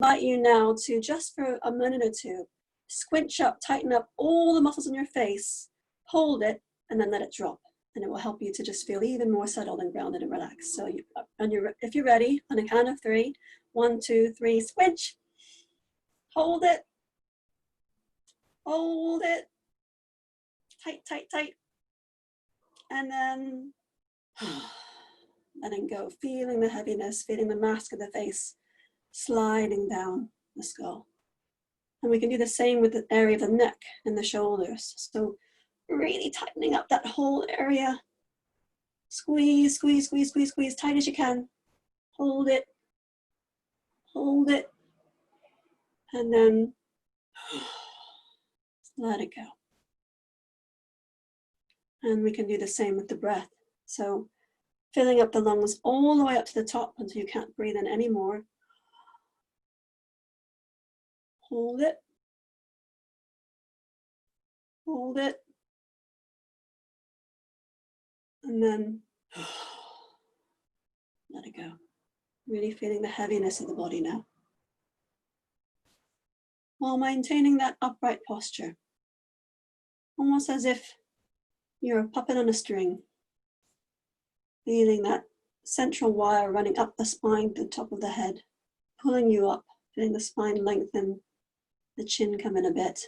invite you now to, just for a minute or two, squinch up, tighten up all the muscles in your face, hold it, and then let it drop. And it will help you to just feel even more settled and grounded and relaxed. So if you're ready, on a count of 3, 1, 2, 3, squinch. Hold it. Hold it. Tight, tight, tight. And then letting go, feeling the heaviness, feeling the mask of the face sliding down the skull. And we can do the same with the area of the neck and the shoulders. So really tightening up that whole area. Squeeze, squeeze, squeeze, squeeze, squeeze, tight as you can. Hold it. Hold it. And then let it go. And we can do the same with the breath. So filling up the lungs all the way up to the top until you can't breathe in anymore. Hold it. Hold it. And then let it go. Really feeling the heaviness of the body now. While maintaining that upright posture. Almost as if you're a puppet on a string. Feeling that central wire running up the spine to the top of the head. Pulling you up. Feeling the spine lengthen. The chin come in a bit.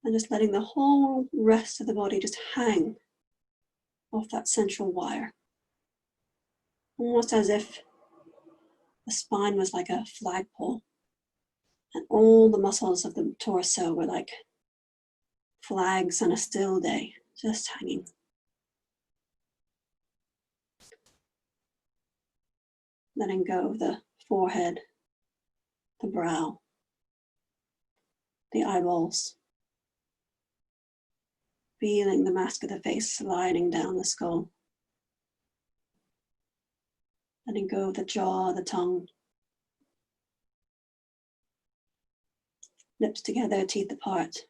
And just letting the whole rest of the body just hang off that central wire. Almost as if the spine was like a flagpole and all the muscles of the torso were like flags on a still day, just hanging. Letting go of the forehead, the brow, the eyeballs. Feeling the mask of the face sliding down the skull. Letting go of the jaw, the tongue. Lips together, teeth apart.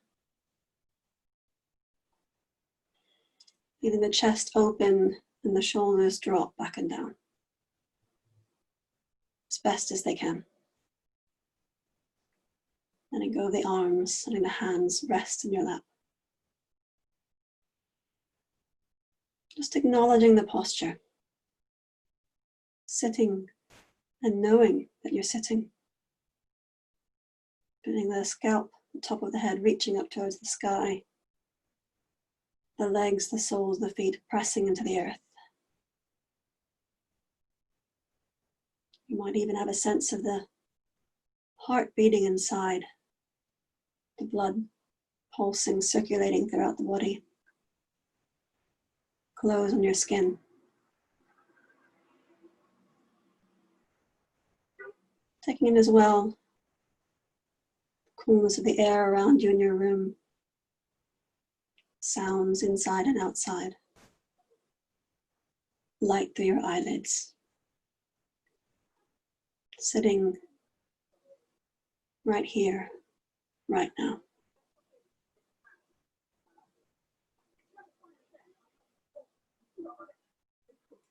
Feeling the chest open and the shoulders drop back and down. As best as they can. Letting go of the arms, letting the hands rest in your lap. Just acknowledging the posture. Sitting and knowing that you're sitting. Feeling the scalp, the top of the head reaching up towards the sky. The legs, the soles, the feet pressing into the earth. You might even have a sense of the heart beating inside. The blood pulsing, circulating throughout the body. Clothes on your skin. Taking in as well the coolness of the air around you in your room. Sounds inside and outside. Light through your eyelids. Sitting right here, right now.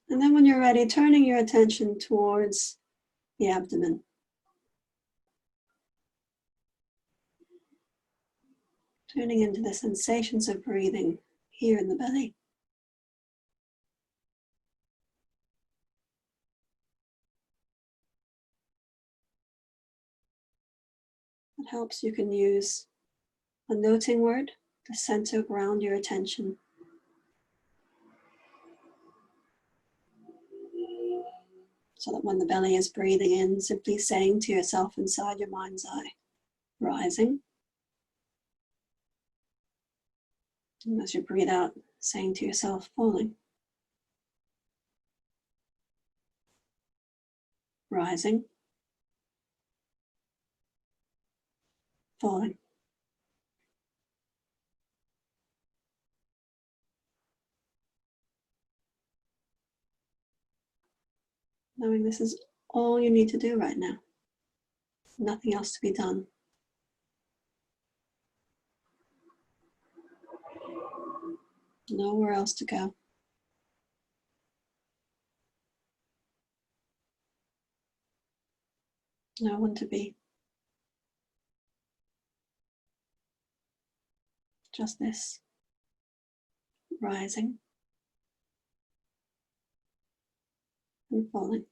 And then when you're ready, turning your attention towards the abdomen. Tuning into the sensations of breathing here in the belly. It helps, you can use a noting word to center, ground your attention. So that when the belly is breathing in, simply saying to yourself inside your mind's eye, rising. And as you breathe out, saying to yourself, falling. Rising. Falling. Knowing this is all you need to do right now. Nothing else to be done. Nowhere else to go. No one to be. Just this rising and falling.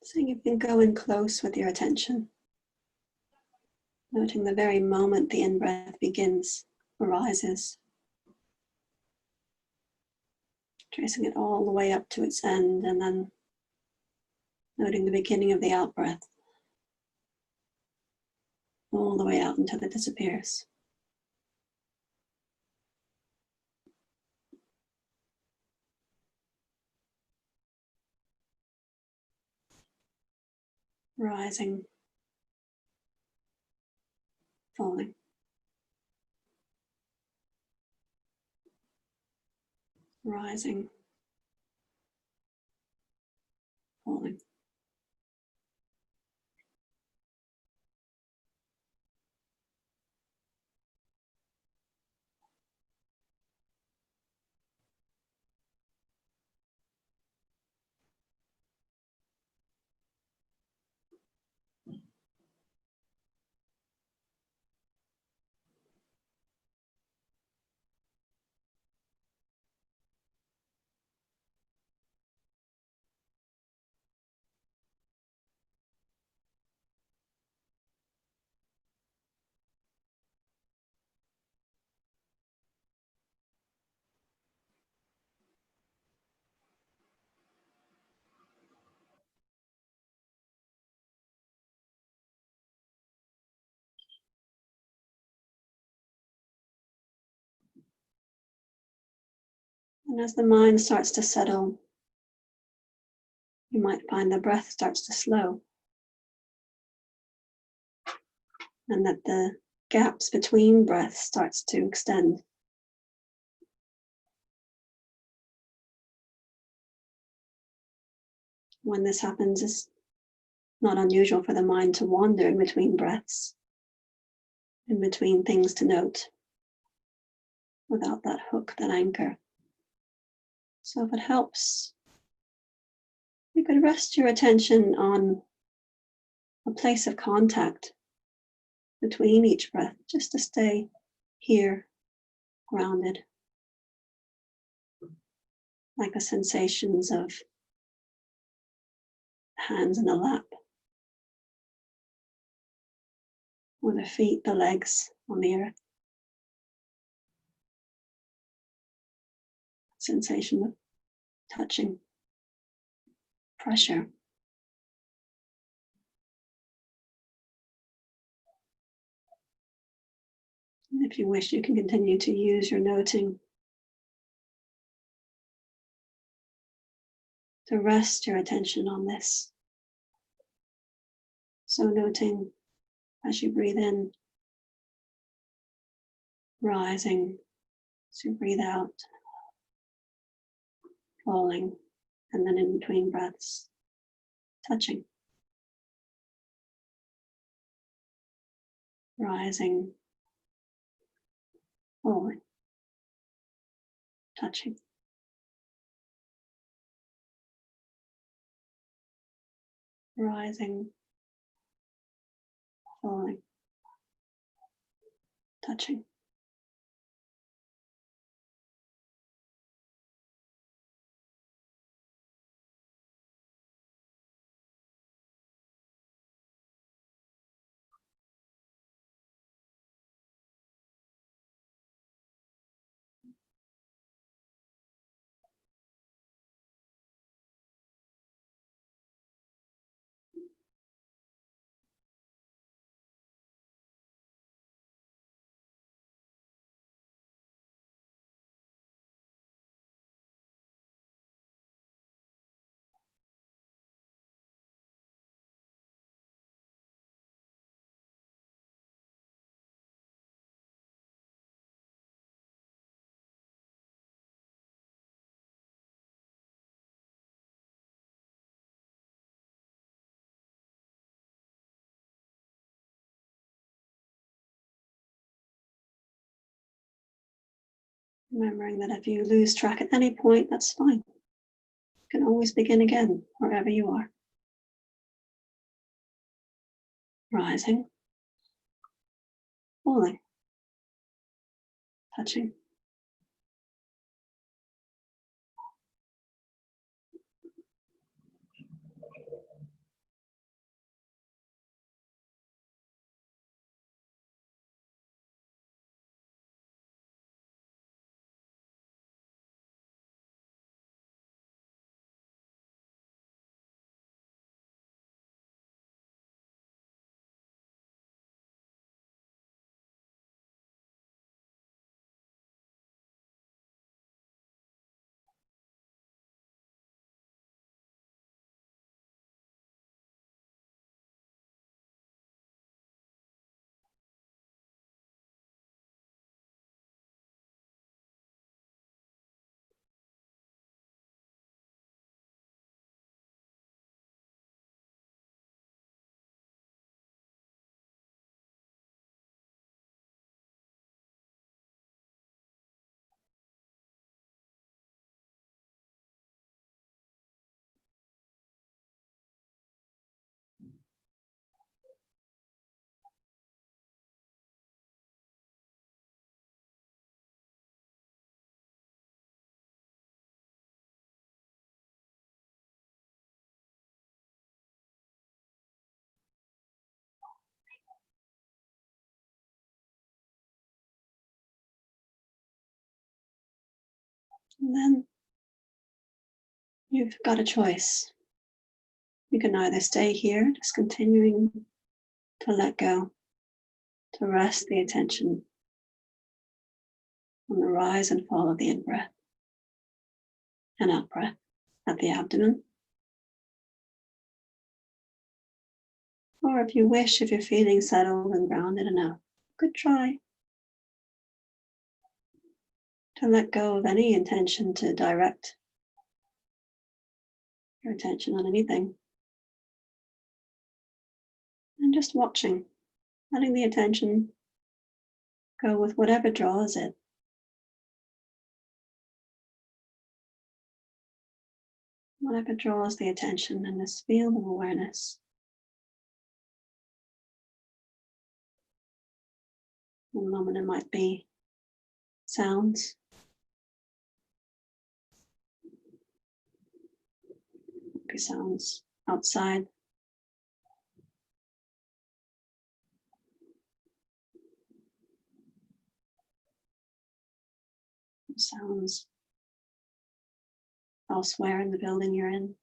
So you can go in close with your attention, noting the very moment the in-breath begins, arises, tracing it all the way up to its end, and then noting the beginning of the out-breath, all the way out until it disappears. Rising, falling. Rising, falling. And as the mind starts to settle, you might find the breath starts to slow, and that the gaps between breaths starts to extend. When this happens, it's not unusual for the mind to wander in between breaths, in between things to note, without that hook, that anchor. So if it helps, you could rest your attention on a place of contact between each breath, just to stay here, grounded, like the sensations of hands in the lap, or the feet, the legs on the earth. Sensation of touching, pressure. And if you wish, you can continue to use your noting to rest your attention on this. So noting as you breathe in, rising, as you breathe out, falling, and then in between breaths, touching, rising, falling, touching. Rising, falling, touching. Remembering that if you lose track at any point, that's fine. You can always begin again wherever you are. Rising, falling, touching. And then you've got a choice. You can either stay here, just continuing to let go, to rest the attention on the rise and fall of the in-breath and out-breath at the abdomen. Or if you wish, if you're feeling settled and grounded enough, you could try to let go of any intention to direct your attention on anything. And just watching, letting the attention go with whatever draws it. Whatever draws the attention in this field of awareness. One moment it might be sounds. It be sounds outside. Sounds elsewhere in the building you're in.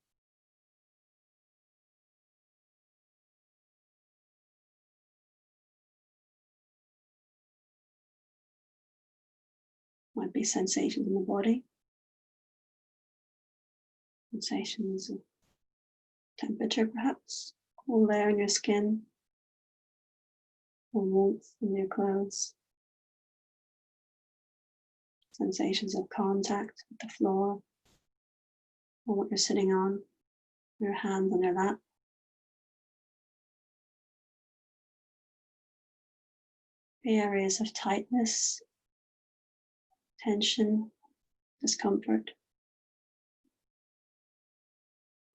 Might be sensations in the body. Sensations of temperature perhaps, cool air in your skin, or warmth in your clothes. Sensations of contact with the floor, or what you're sitting on, your hands on your lap. The areas of tightness, tension, discomfort.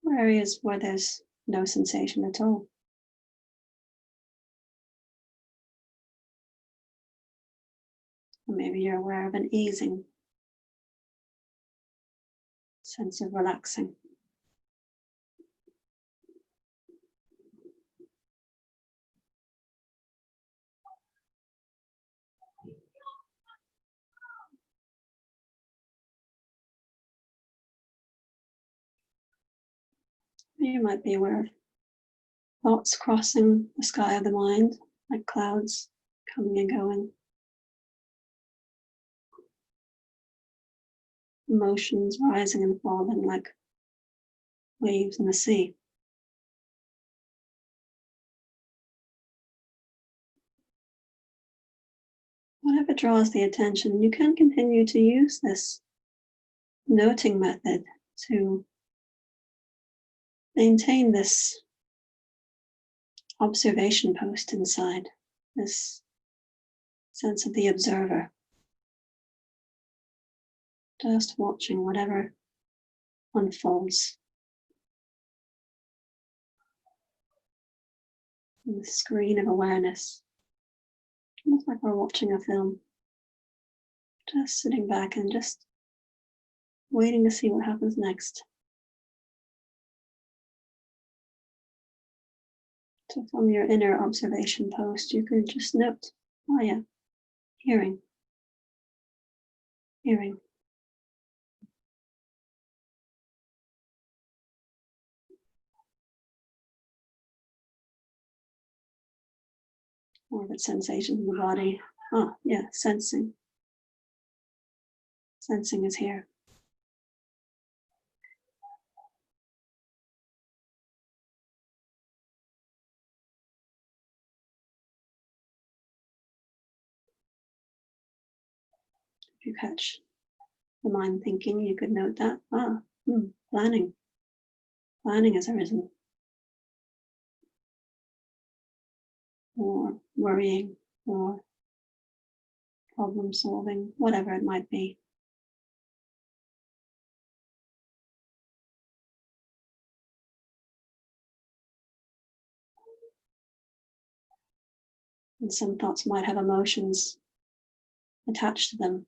Or areas where there's no sensation at all. Or maybe you're aware of an easing, sense of relaxing. You might be aware of thoughts crossing the sky of the mind, like clouds coming and going. Emotions rising and falling like waves in the sea. Whatever draws the attention, you can continue to use this noting method to maintain this observation post inside, this sense of the observer. Just watching whatever unfolds on the screen of awareness. Almost like we're watching a film. Just sitting back and just waiting to see what happens next. So from your inner observation post, you could just note, oh yeah, hearing, hearing. Or if it's sensations in the body, oh yeah, sensing. Sensing is here. If you catch the mind thinking, you could note that, planning. Planning has arisen. Or worrying, or problem solving, whatever it might be. And some thoughts might have emotions attached to them.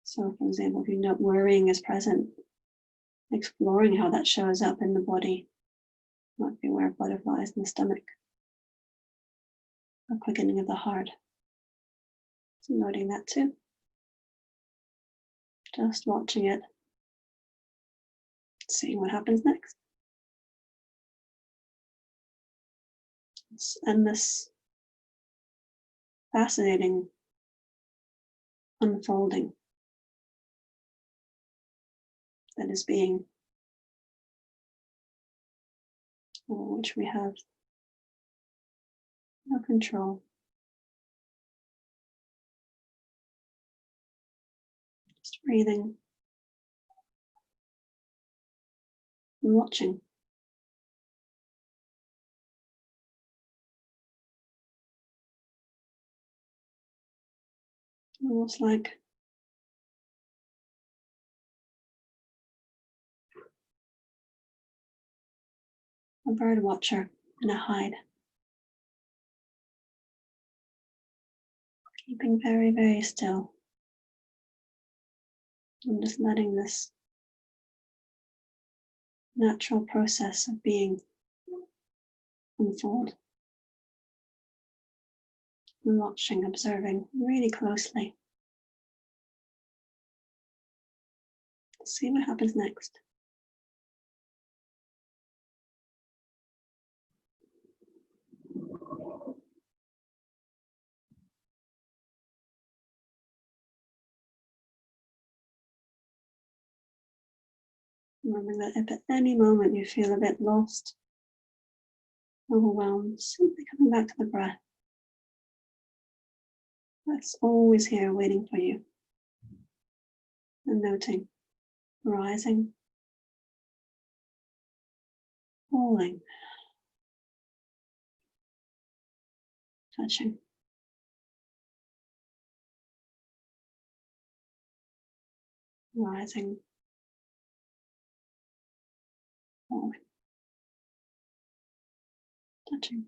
So, for example, if you note worrying is present, exploring how that shows up in the body. You might be aware of butterflies in the stomach, a quickening of the heart. So noting that too. Just watching it, seeing what happens next. It's endless, fascinating unfolding that is being, over which we have no control. Just breathing and watching. Almost like a bird watcher in a hide. Keeping very, very still. And just letting this natural process of being unfold. And watching, observing really closely. See what happens next. Remembering that if at any moment you feel a bit lost, overwhelmed, simply coming back to the breath. That's always here waiting for you. And noting, rising, falling, touching, rising, falling, touching.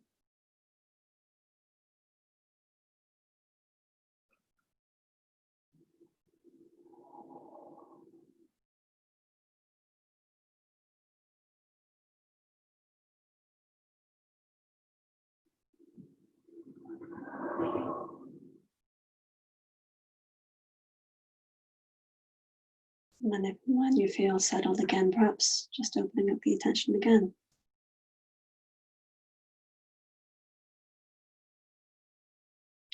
And then if when you feel settled again, perhaps just opening up the attention again.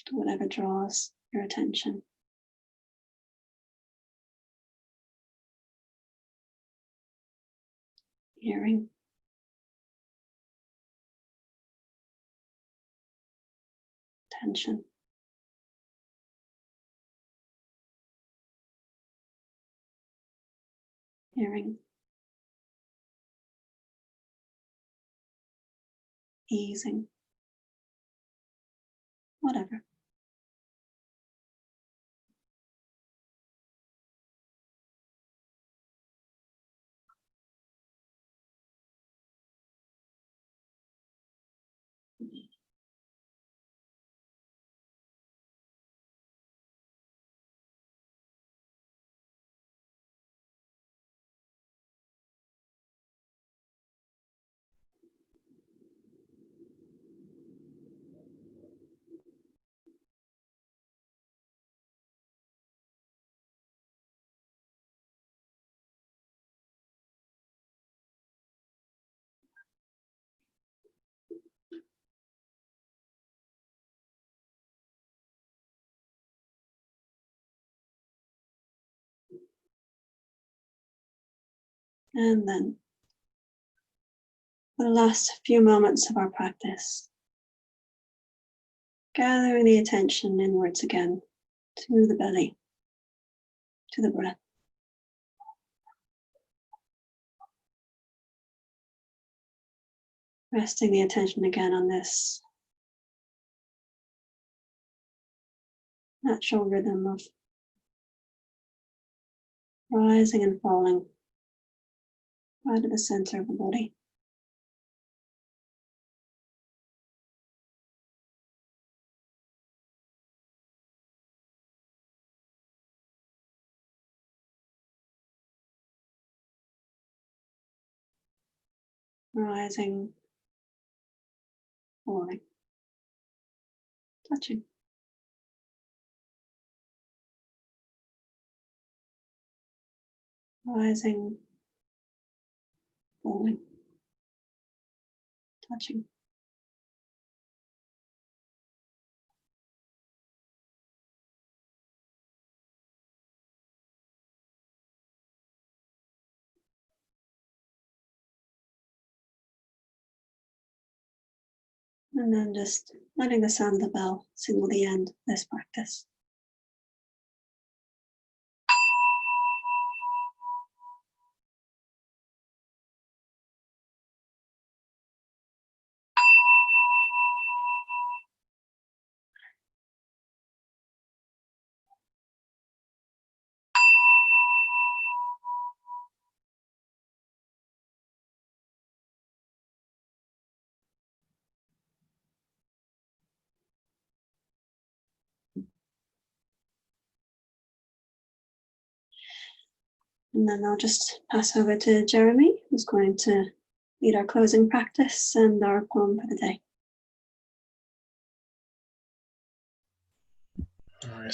To whatever draws your attention. Hearing, tension, hearing, easing, whatever. And then for the last few moments of our practice, gathering the attention inwards again to the belly, to the breath. Resting the attention again on this natural rhythm of rising and falling right at the center of the body. Rising, falling, touching. Rising, falling, touching. And then just letting the sound of the bell signal the end of this practice. And then I'll just pass over to Jeremy, who's going to lead our closing practice and our poem for the day. All right.